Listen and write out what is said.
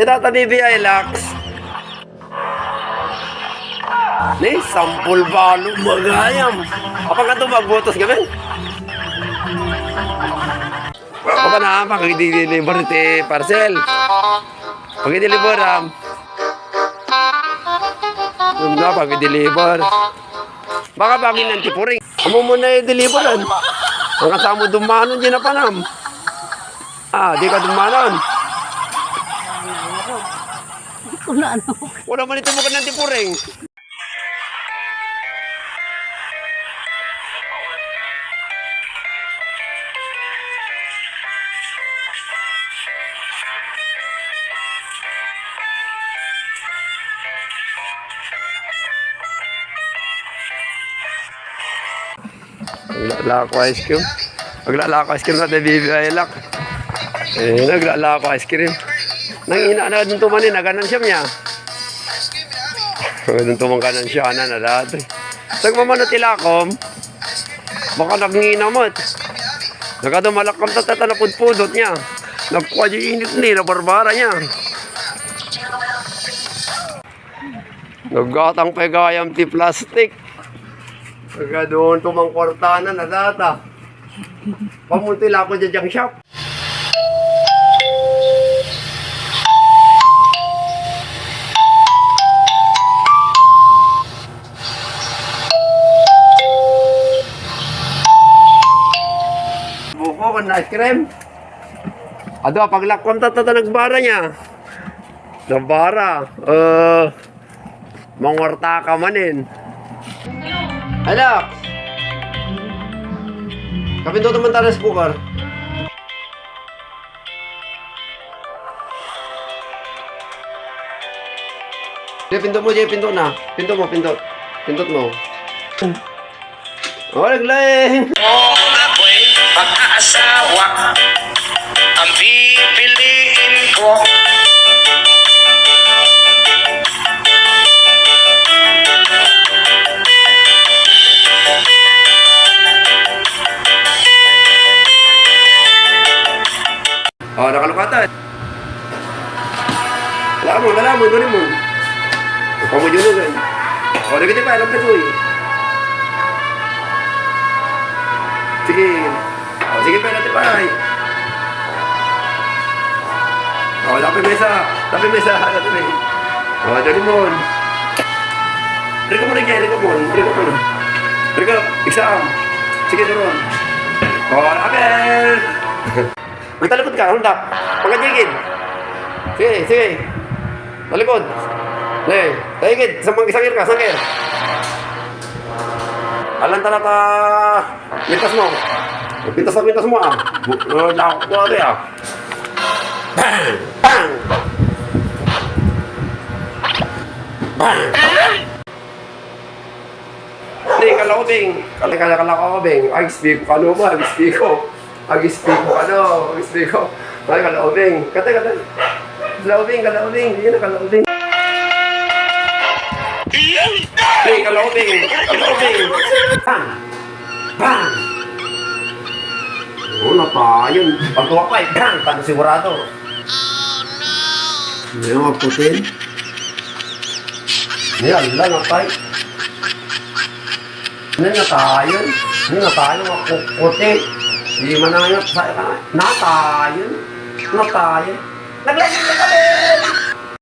Tata BBI Lax. Ni sampul balo magayam. Apa ka to magbotos gabi? Apa na pag-deliver ti parcel? Pag-deliver pag-deliver. Baka bagin ng tipuring. Amo mo na i-deliveran. Ang kasama dumanon dyan na panam. Di ka dumanon. Wala man ito mo ka ng tipuring. Naglalako ice cream. Naglalako ice cream natin BBI Lax. Naglalako ice cream. Nang ina na dun tumanin, naganan siya niya. Dun tumangkanan siya na dati. Sagmamano tilakom. Baka nagnginamot. Nagadumalakam tatata na pudpudot niya. Nagkuha yung init ni na barbara niya. Naggatang pegayam ti plastic. Pagka doon tumangkwartanan na data. Pamuntila ako dyan dyan shop. Buko kan ice cream. Ado, paglakwam tata nagbara niya. Nagbara. Mangwarta ka manin. Alex! Kapinto naman tayo sa cooker. Pinto mo, Jay. Pinto na. Pinto mo, pinto. Pintot mo. Naglay! Ako'y pag-aasawa ang pipiliin ko. Nakalukatan. Lalamon, gawin mo. Pamudyonugan. Nagkiti pa, alam ka ito eh. Sige. Sige pa, natin pa. Dapat mesa. Natin eh. Gawin mo. Rika mo rin kaya, Rika, exam. Sige, doon. Abel! Magtalikod ka, hundak. Pagkajigid. Sige. Talikod. Talikid. Sangir ka. Alam talaga. Mintas mo. Pintas mo Nakakwa ito Bang! Hindi, kalakobing. Kalakobing. Ay, speak ko. Ano ba? Speak ko. Ay, kalaubing. Kata. Kalaubing. Hindi na kalaubing. Hey, kalaubing. Bang! Napayun. Pagkuha pa, bang! Tanto sigurado. Hindi na magputin. Hindi, napay. Hindi na tayo magputin. Hindi man na yun. Natayon. Naglasing na kami!